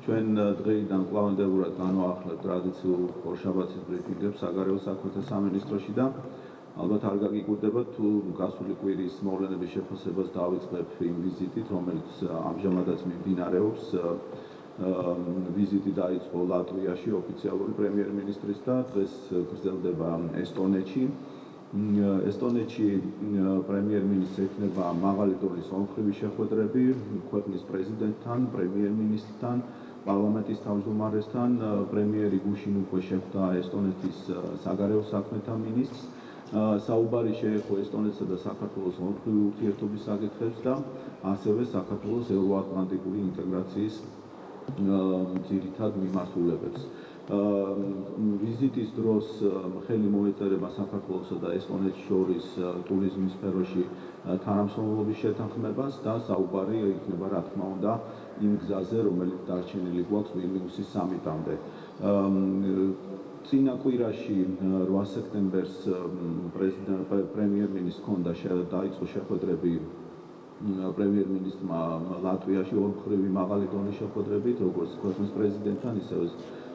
ჩვენ დღეიდან კვლავინდებურად განვაახლეთ ტრადიციულ ორშაბათის ბრიფინგებს საგარეო საქმეთა სამინისტროში და ალბათ არ გაგიკვირდებათ თუ გასული კვირის მოვლენების შეფასებას დავიწყებ იმ ვიზიტით, რომელიც ამჟამადაც მიმდინარეობს. ვიზიტი დაიწყო ლატვიაში ოფიციალური პრემიერ-მინისტრის და დღეს გრძელდება ესტონეთში. ესტონეთში პრემიერ-მინისტრს ექნება მაღალი დონის ორმხრივი შეხვედრები ქვეყნის პრეზიდენტთან, პრემიერ-მინისტრთან, პარლამენტის თავმჯდომარესთან. პრემიერი გუშინ უკვე შეხვდა ესტონეთის საგარეო საქმეთა მინისტრს. საუბარი შეეხო ესტონეთსა და საქართველოს ორმხრივი ურთიერთობის საკითხებს და ასევე საქართველოს ევროატლანტიკური ინტეგრაციის ძირითად მიმართულებებს. ვიზიტის დროს ხელი მოეწერება საქართველოსა და ესტონეთს შორის ტურიზმის სფეროში თანამშრომლობის შეთანხმებას და საუბარი იქნება, რა თქმა უნდა, იმ გზაზე, რომელიც დარჩენილი გვაქვს ვილნიუსის სამიტამდე. წინა კვირაში 8 სექტემბერს პრემიერ-მინისტრს ჰქონდა დაიწყო შეხვედრები პრემიერ-მინისტრმა ლატვიაში ორმხრივი მაღალი დონის შეხვედრებით, როგორც ქვეყნის პრეზიდენტთან, ისევე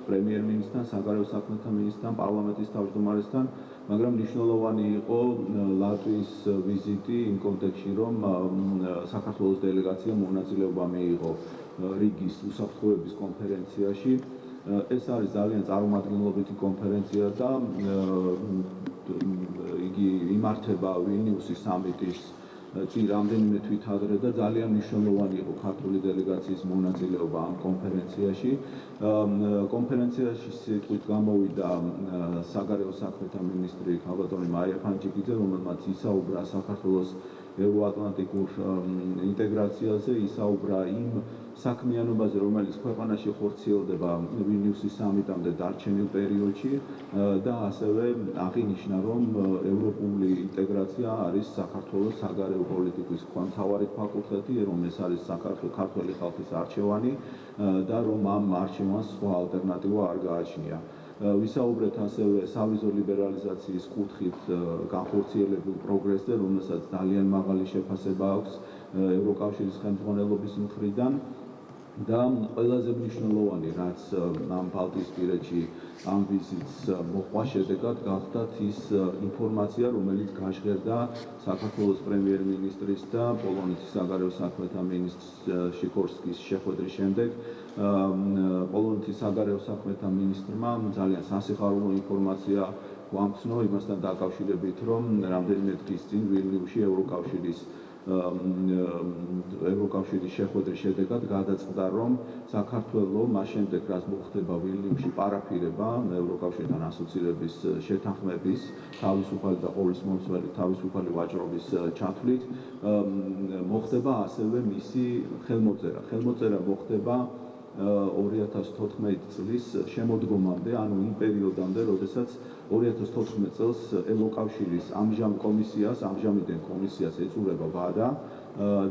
პრემიერ-მინისტრთან, საგარეო საქმეთა მინისტრთან, პარლამენტის თავმჯდომარესთან, მაგრამ მნიშვნელოვანი იყო ლატვიის ვიზიტი იმ კონტექსტში, რომ საქართველოს დელეგაციამ მონაწილეობა მიიღო რიგის უსაფრთხოების კონფერენციაში. ეს არის ძალიან წარმომადგენლობითი კონფერენცია და იგი იმართება ვილნიუსის სამიტის წინ რამდენიმე თვით ადრე და ძალიან მნიშვნელოვანი იყო ქართული დელეგაციის მონაწილეობა ამ კონფერენციაში. კონფერენციაში სიტყვით გამოვიდა საგარეო საქმეთა მინისტრი ქალბატონი მაია ფანჯიკიძე, რომელმაც ისაუბრა საქართველოს ევროატლანტიკურ ინტეგრაციაზე, ისაუბრა იმ საქმიანობაზე, რომელიც ქვეყანაში ხორციელდება ვილნიუსის სამიტამდე დარჩენილ პერიოდში და ასევე აღინიშნა, რომ ევროპული ინტეგრაცია არის საქართველოს საგარეო პოლიტიკის მთავარი ფაკულტეტი, რომ ეს არის ქართველი ხალხის არჩევანი და რომ ამ არჩევანს სხვა ალტერნატივა არ გააჩნია. ვისაუბრეთ ასევე სავიზო ლიბერალიზაციის კუთხით განხორციელებულ პროგრესზე, რომელსაც ძალიან მაღალი შეფასება აქვს ევროკავშირის ხელმძღვანელობის მხრიდან. და ყველაზე მნიშვნელოვანი, რაც ამ ბალტიისპირეთში ამ ვიზიტს მოყვა შედეგად, გახდათ ის ინფორმაცია, რომელიც გაჟღერდა საქართველოს პრემიერ-მინისტრის და პოლონეთის საგარეო საქმეთა მინისტრს შიკორსკის შეხვედრის შემდეგ. პოლონეთის საგარეო საქმეთა მინისტრმა ძალიან სასიხარულო ინფორმაცია გვამცნო იმასთან დაკავშირებით, რომ რამდენიმე დღის წინ ვილნიუსში ევროკავშირის შეხვედრის შედეგად გადაწყდა, რომ საქართველოს მას შემდეგ, რაც მოხდება ვილნიუსში პარაფირება ევროკავშირთან ასოცირების შეთანხმების თავისუფალი და ყოვლისმომცველი თავისუფალი ვაჭრობის ჩათვლით, მოხდება ასევე მისი ხელმოწერა. ხელმოწერა მოხდება 2014 წლის შემოდგომამდე, ანუ იმ პერიოდამდე, როდესაც 2014 წელს ევროკავშირის ამჟამიდან კომისიას ეწურება ვადა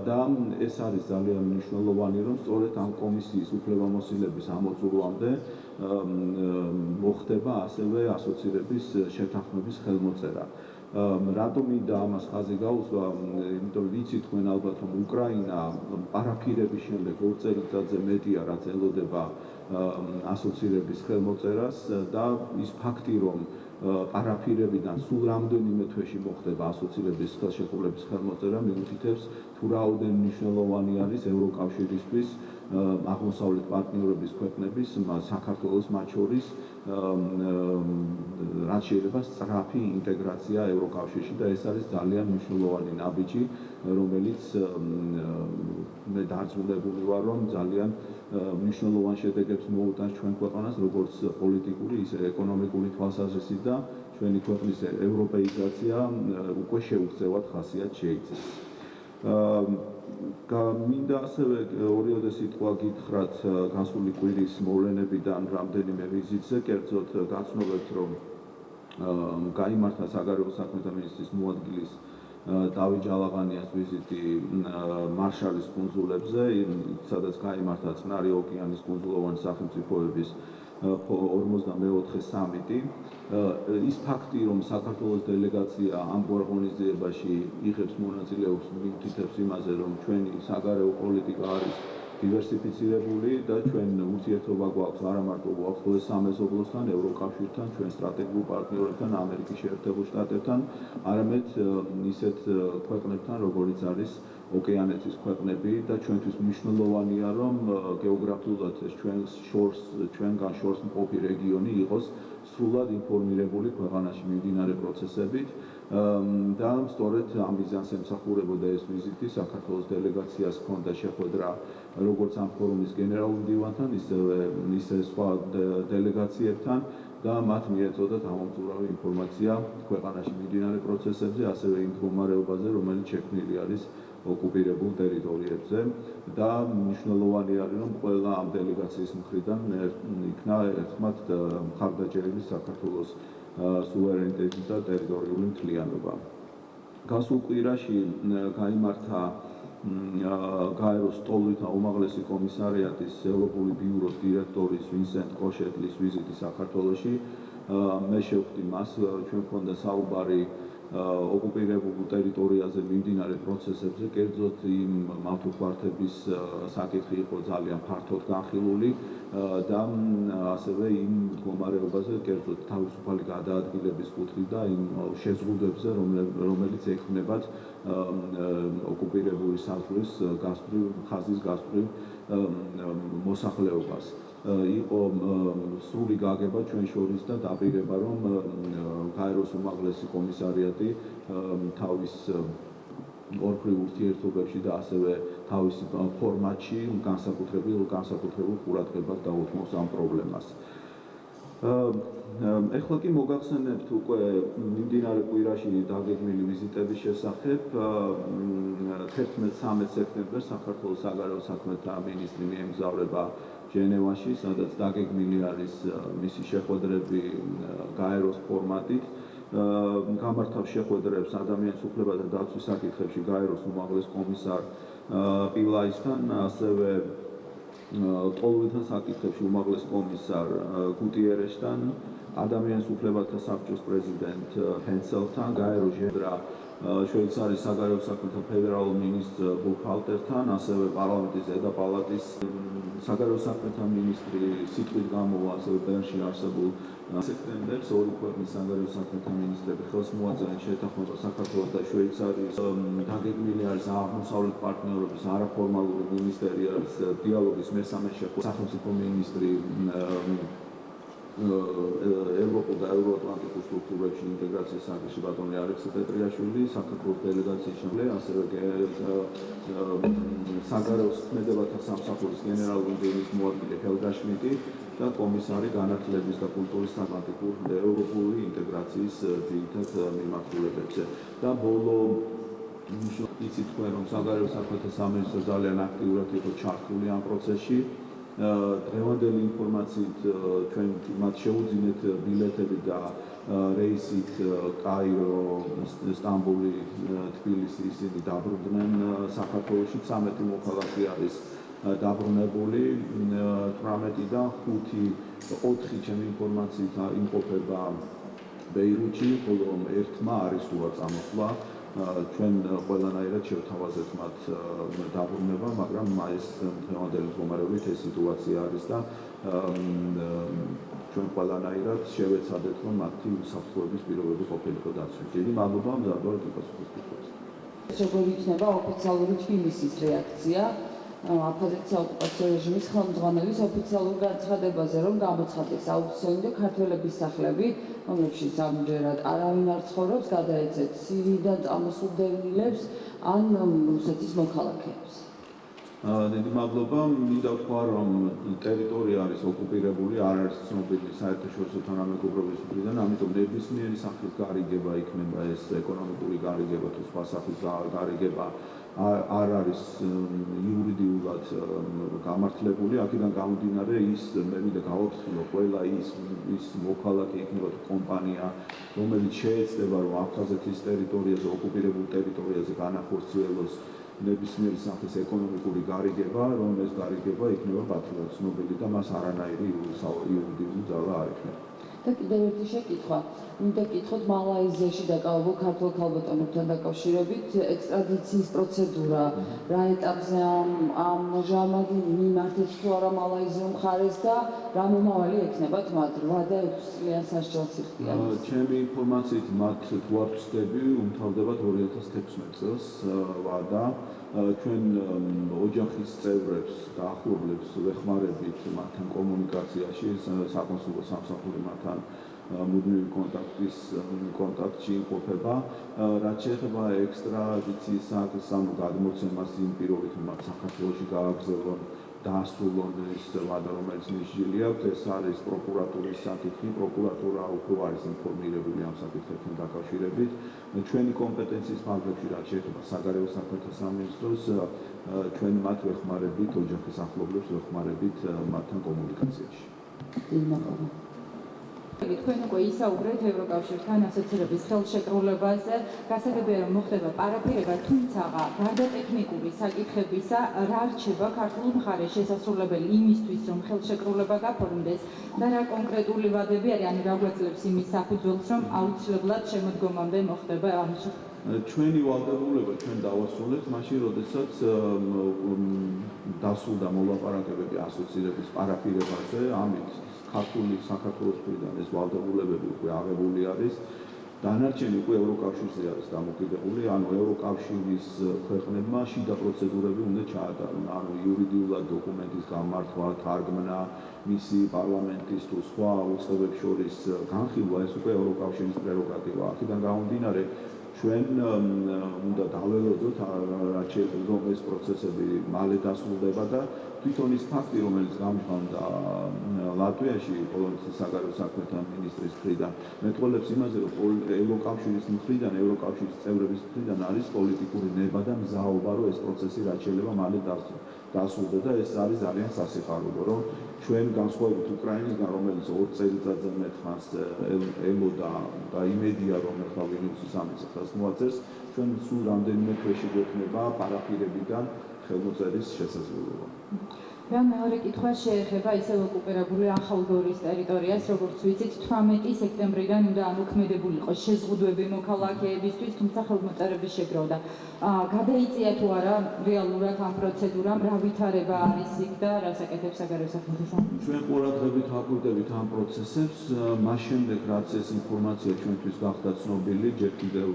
და ეს არის ძალიან მნიშვნელოვანი, რომ სწორედ ამ კომისიის უფლებამოსილების ამოწურვამდე მოხდება ასევე ასოცირების შეთანხმების ხელმოწერა. რატომ მინდა ამას ხაზი გაუსვა? იმიტომ რომ ვიცით თქვენ ალბათ, რომ უკრაინა პარაფირების შემდეგ 2 წელიწადზე მეტია, რაც ელოდება ასოცირების ხელმოწერას და ის ფაქტი, რომ პარაფირებიდან სულ რამდენიმე თვეში მოხდება ასოცირების ხელშეკრულების ხელმოწერა, მიუთითებს თუ რაოდენ მნიშვნელოვანი არის ევროკავშირისთვის აღმოსავლეთ პარტნიორობის ქვეყნების, საქართველოს მათ შორის რაც შეიძლება სწრაფი ინტეგრაცია ევროკავშირში და ეს არის ძალიან მნიშვნელოვანი ნაბიჯი, რომელიც მე დარწმუნებული ვარ, რომ ძალიან მნიშვნელოვან შედეგებს მოუტანს ჩვენ ქვეყანას, როგორც პოლიტიკური, ისე ეკონომიკური თვალსაზრისით და ჩვენი ქვეყნის ევროპეიზაცია უკვე შეუღწევად ხასიათს შეიცავს. მინდა ასევე ორიოდე სიტყვა გითხრათ გასული კვირის მოვლენებიდან რამდენიმე ვიზიტზე, კერძოდ გაცნობებთ, რომ გაიმართა საგარეო საქმეთა მინისტრის მოადგილის დავით ჯალაღანიას ვიზიტი მარშალის კუნძულებზე, სადაც გაიმართა წყნარი ოკეანის კუნძულოვანი სახელმწიფოების 44 სამიტი. ის ფაქტი, რომ საქართველოს დელეგაცია ამგვარ ღონისძიებაში იღებს მონაწილეობს, მიუთითებს იმაზე, რომ ჩვენი საგარეო პოლიტიკა არის დივერსიფიცირებული და ჩვენ ურთიერთობა გვაქვს არა მარტო უახლოეს სამეზობლოსთან, ევროკავშირთან, ჩვენ სტრატეგიულ პარტნიორებთან, ამერიკის შეერთებულ შტატებთან, არამედ ისეთ ქვეყნებთან, როგორიც არის ოკეანეთის ქვეყნები და ჩვენთვის მნიშვნელოვანია, რომ გეოგრაფიულად ეს ჩვენგან შორს მყოფი რეგიონი იყოს სრულად ინფორმირებული ქვეყანაში მიმდინარე პროცესებით და სწორედ ამ მიზანს ემსახურებოდა ეს ვიზიტი. საქართველოს დელეგაციას ჰქონდა შეხვედრა როგორც ამ ფორუმის გენერალურ მდივანთან, ისე სხვა დელეგაციებთან და მათ მიეწოდათ ამომწურავი ინფორმაცია ქვეყანაში მიმდინარე პროცესებზე, ასევე იმ მდგომარეობაზე, რომელიც შექმნილი არის ოკუპირებულ ტერიტორიებზე და მნიშვნელოვანი არის, რომ ყველა ამ დელეგაციის მხრიდან იქნა ერთხმად მხარდაჭერილი საქართველოს სუვერენიტეტი და ტერიტორიული მთლიანობა. გასულ კვირაში გაიმართა გაეროს სტოლვითა უმაღლესი კომისარიატის ევროპული ბიუროს დირექტორის ვინსენტ კოშეტლის ვიზიტი საქართველოში. მე შევხვდი მას, ჩვენ გვქონდა საუბარი ოკუპირებულ ტერიტორიაზე მიმდინარე პროცესებზე, კერძოდ იმ მავთუხბართების საკითხი იყო ძალიან ფართოდ განხილული და ასევე იმ მდგომარეობაზე, კერძოდ თავისუფალი გადაადგილების კუთხით და იმ შეზღუდვებზე, რომელიც ექმნებათ ოკუპირებული საზღვრის ხაზის გასწვრივ მოსახლეობას. იყო სრული გაგება ჩვენ შორის და დაპირება, რომ გაეროს უმაღლესი კომისარიატი თავის ორქრივ ურთიერთობებში და ასევე თავის ფორმატში განსაკუთრებულ ყურადღებას დაუთმობს ამ პრობლემას. ეხლა კი მოგახსენებთ უკვე მიმდინარე კვირაში დაგეგმილი ვიზიტების შესახებ. 11-13 სექტემბერს საქართველოს საგარეო საქმეთა მინისტრი მიემგზავრება ჟენევაში, სადაც დაგეგმილი არის მისი შეხვედრები გაეროს ფორმატით. გამართავს შეხვედრებს ადამიანის უფლებათა დაცვის საკითხებში გაეროს უმაღლეს კომისარ პილაისთან, ასევე ტოლვითა საკითხებში უმაღლეს კომისარ გუტიერესთან, ადამიანის უფლებათა საბჭოს პრეზიდენტ ჰენსელთან, გაეროს ჟენერა შვეიცარიის საგარეო საქმეთა ფედერალურ მინისტრ ბუხალტერთან, ასევე პარლამენტის ზედა პალატის საგარეო საქმეთა მინისტრი სიტყვით გამოვა, ასევე ბერნში არსებულ სექტემბერს ორი ქვეყნის საგარეო საქმეთა მინისტრები ხელს მოაწერენ შეთანხმება საქართველოს და შვეიცარიის. დაგეგმილი არის აღმოსავლეთ პარტნიორობის არაფორმალური მინისტერიალის დიალოგის მესამე შეხვედრა. სახელმწიფო მინისტრი ევროპულ და ევროატლანტიკურ სტრუქტურებში ინტეგრაციის საკითხში ბატონი ალექსი პეტრიაშვილი, საქართველოს დელეგაციის შემდგე, ასევე საგარეო ქმედებათა სამსახურის გენერალური მდივნის მოადგილე ჰელგა შმიდტი და კომისარი განათლების და კულტურის ატლანტიკურ და ევროპული ინტეგრაციის ძირითად მიმართულებებზე. და ბოლო იცით თქვენ, რომ საგარეო საქმეთა სამინისტრო ძალიან აქტიურად იყო ჩართული ამ პროცესში. დღევანდელი ინფორმაციით ჩვენ მათ შეუძინეთ ბილეთები და რეისით კაირო, სტამბული, თბილისი ისინი დაბრუნდნენ საქართველოში. 13 მოქალაქე არის დაბრუნებული, 18-დან 4 ჩემი ინფორმაციით იმყოფება ბეირუთში, ხოლო ერთმა არის უა წამოსვლა. ჩვენ ყველანაირად შევთავაზეთ მათ დაბრუნება, მაგრამ ეს დღევანდელი მდგომარეობით ეს სიტუაცია არის და ჩვენ ყველანაირად შევეცადეთ, რომ მათი უსაფრთხოების პირობები ყოფილიყო დაცული. დიდი მადლობა მზადვარად იპასუხოთ კითხვებს. როგორ იქნება ოფიციალური თბილისის რეაქცია აფხაზეთის ოკუპაციო რეჟიმის ხელმძღვანელის ოფიციალურ განცხადებაზე, რომ გამოცხადდეს აუქციონი და ქართველების სახლები, რომლებშიც ამჯერად არავინ არ ცხოვრობს, გადაეცეთ სირიიდან წამოსულ დევნილებს ან რუსეთის მოქალაქეებს. დიდი მადლობა. მინდა ვთქვა, რომ ტერიტორია არის ოკუპირებული, არ არის ცნობილი საერთაშორისო თანამეგობრობის მხრიდან, ამიტომ ნებისმიერი სახის გარიგება იქნება ეს ეკონომიკური გარიგება თუ სხვა სახის გარიგება არ არის იურიდიულად გამართლებული. აქედან გამომდინარე მე მინდა გავაფრთხილო ყველა ის მოქალაქე იქნება თუ კომპანია, რომელიც შეეცდება, რომ აფხაზეთის ტერიტორიაზე, ოკუპირებულ ტერიტორიაზე განახორციელოს ნებისმიერი სახის ეკონომიკური გარიგება, რომ ეს გარიგება იქნება პატრიოტ ცნობილი და მას არანაირი იურიდიული ძალა არ ექნება. და კიდევ ერთი შეკითხვა. მინდა გითხოთ მალაიზიაში დაკავებულ ქართულ ქალბატონებთან დაკავშირებით ექსტრადიციის პროცედურა რა ეტაპზე ამ ჟამადი მიმართეთ თუ არა მალაიზიურ მხარეს და რა მომავალი ექნებათ მათ 8 და 6 წლიან სასჯელს იხდიან. ჩემი ინფორმაციით მათ თუ არ ვწდები უმთავრდებად 2016 წელს ვადა ჩვენ ოჯახის წევრებს და ახლობლებს ვეხმარებით მათთან კომუნიკაციაში საკონსულო სამსახური მათთან მუდმივი კონტაქტში იმყოფება. რაც შეეხება ექსტრადიციის აქტს, ანუ გადმოცემას იმ პირობით, რომ მათ საქართველოში გააგრძელონ დაასრულონ ეს ვადა, რომელიც მისჯილი აქვს, ეს არის პროკურატურის საკითხი. პროკურატურა უფრო არის ინფორმირებული ამ საკითხებთან დაკავშირებით. ჩვენი კომპეტენციის ფარგლებში, რაც შეეხება საგარეო საქმეთა სამინისტროს, ჩვენ მათ ვეხმარებით, ოჯახის ახლობლებს ვეხმარებით მათთან კომუნიკაციაში. თქვენ უკვე ისაუბრეთ ევროკავშირთან ასოცირების ხელშეკრულებაზე, გასაგებია რომ მოხდება პარაფირება, თუმცა გარდა ტექნიკური საკითხებისა, რა რჩება ქართულ მხარეს შესასრულებელი იმისთვის, რომ ხელშეკრულება გაფორმდეს და რა კონკრეტული ვადები არის, ანუ რა გვეძლებს იმის საფუძველს, რომ აუცილებლად შემოდგომამდე მოხდება ამ ჩვენი ვალდებულება ჩვენ დავასრულეთ მაშინ, როდესაც დასრულდა მოლაპარაკებები ასოცირების პარაფირებაზე, ამით ქართული საქართველოს მხრიდან ეს ვალდებულებები უკვე აღებული არის. დანარჩენი უკვე ევროკავშირზე არის დამოკიდებული, ანუ ევროკავშირის ქვეყნებმა შიდა პროცედურები უნდა ჩაატარონ, ანუ იურიდიულად დოკუმენტის გამართვა, თარგმნა, მისი პარლამენტის თუ სხვა უწყებებს შორის განხილვა, ეს უკვე ევროკავშირის პრეროგატივა. აქედან გამომდინარე, ჩვენ უნდა დაველოდოთ, რაც შეეხება რომ ეს პროცესები მალე დასრულდება და თვითონ ის ფაქტი, რომელიც გამჟღავნდა ლატვიაში პოლონეთის საგარეო საქმეთა მინისტრის მხრიდან, მეტყველებს იმაზე, რომ ევროკავშირის მხრიდან, ევროკავშირის წევრების მხრიდან არის პოლიტიკური ნება და მზაობა, რომ ეს პროცესი რაც შეიძლება მალე დასრულდა და ეს არის ძალიან სასიხარულო, რომ ჩვენ განსხვავებით უკრაინისგან, რომელიც 2 წელიწადზე მეტ ხანს ელოდა და იმედია, რომ ახლა ვილნიუსის სამიტს ხელს მოაწერს, ჩვენ სულ რამდენიმე თვეში გვექნება პარაფირებიდან ხელმოწერის შესაძლებლობა. რა მეორე კითხვა შეეხება ისევ ოკუპირებული ახალგორის ტერიტორიას, როგორც ვიცით, 18 სექტემბრიდან უნდა ამოქმედებულიყო იყოს შეზღუდვები მოქალაქეებისთვის, თუმცა ხელმოწერების შეგროვდა. გადაიწია თუ არა რეალურად ამ პროცედურამ, რა ვითარება არის იქ და რას აკეთებს საგარეო საქმეთა სამინისტრო? ჩვენ ყურადღებით აკვირდებით ამ პროცესებს, მას შემდეგ რაც ეს ინფორმაცია ჩვენთვის გახდა ცნობილი, ჯერ კიდევ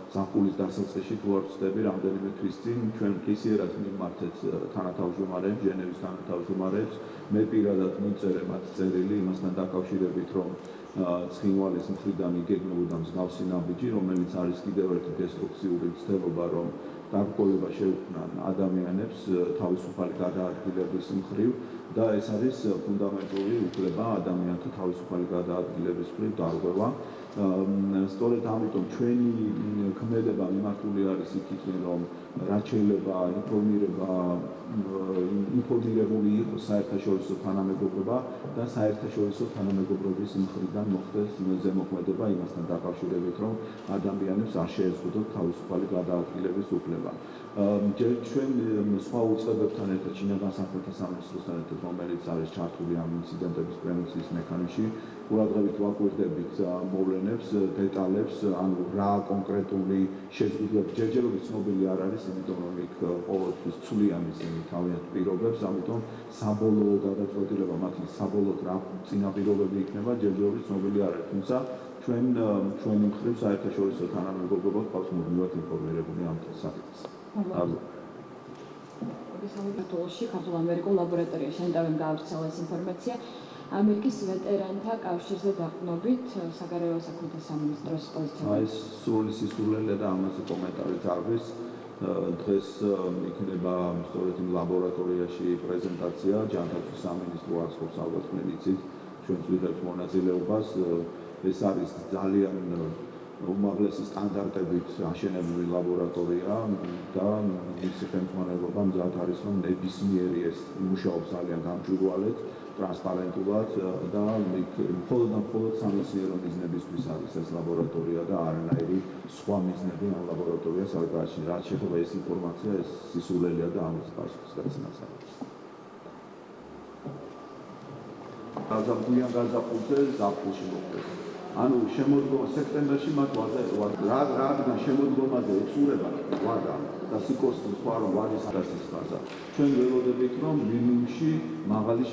ზაფხულის დასაწყისში თუ არ ვცდები, რამდენიმე თვის წინ ჩვენ კისიერად მიმართეთ თანათავმჯდომარეებს, ჟენევის თანათავმჯდომარეებს, მე პირადად მიწერე მათ წერილი იმასთან დაკავშირებით, რომ ცხინვალის მხრიდან იგეგმებოდა მსგავსი ნაბიჯი, რომელიც არის კიდევ ერთი დესტრუქციული ცდელობა, რომ გარკვეულება შეუქმნან ადამიანებს თავისუფალი გადაადგილების მხრივ და ეს არის ფუნდამენტური უფლება ადამიანთა თავისუფალი გადაადგილების მხრივ დარღვევა. სწორედ ამიტომ ჩვენი ქმედება მიმართული არის იქით, რომ რაც შეიძლება ინფორმირებული იყოს საერთაშორისო თანამეგობრობა და საერთაშორისო თანამეგობრობის მხრიდან მოხდეს ზემოქმედება იმასთან დაკავშირებით, რომ ადამიანებს არ შეეზღუდოთ თავისუფალი გადაადგილების უფლება. ჩვენ სხვა უწყებებთან ერთად, შინაგან საქმეთა სამინისტროსთან ერთად, რომელიც არის ჩართული ამ ინციდენტების პრევენციის მექანიზმში, ყურადღებით ვაკვირდებით მოვლენებს, დეტალებს, ანუ რა კონკრეტული შეზღუდვები ჯერჯერობით ცნობილი არ არის, იმიტომ რომ იქ ყოველთვის ცვლიან ისინი თავიანთ პირობებს, ამიტომ საბოლოო გადაწყვეტილება მათი საბოლოოდ რა წინაპირობები იქნება, ჯერჯერობით ცნობილი არ არის, თუმცა ჩვენი მხრივ საერთაშორისო თანამეგობრობა ყავს მუდმივად ინფორმირებული ამ საკითხზე. საქართველოში ქართულ-ამერიკულ ლაბორატორიაში ამიტომ გავრცელა ეს ინფორმაცია. ამერიკის ვეტერანთა კავშირზე დაყრდნობით საგარეო საქმეთა სამინისტროს პოზიციაზე. ეს სრული სისულელია და ამაზე კომენტარი წარვის. დღეს იქნება სწორედ იმ ლაბორატორიაში პრეზენტაცია, ჯანდაცვის სამინისტრო აწყობს ალბათ თქვენ იცით, ჩვენც ვიღებთ მონაწილეობას. ეს არის ძალიან უმაღლესი სტანდარტებით აშენებული ლაბორატორია და მისი ხელმძღვანელობა მზად არის, რომ ნებისმიერი ეს იმუშაობს ძალიან გამჭვირვალედ, ტრანსპარენტულად და მხოლოდ და მხოლოდ სამეცნიერო მიზნებისთვის არის ეს ლაბორატორია და არანაირი სხვა მიზნები ამ ლაბორატორიას არ გააჩნია. რაც შეეხება ეს ინფორმაცია, ეს სისულელია და ამის პასუხის გაცემას არის. გაზაფხულიან გაზაფხულზე ზაფხულში მოხდეს. ანუ შემოდგომა სექტემბერში მათ რადგან შემოდგომაზე ეწურება ვადა და სიკოსტი თქვა რომ ვადის დასის ფაზა. ჩვენ ველოდებით რომ მინიმუმში მაღალი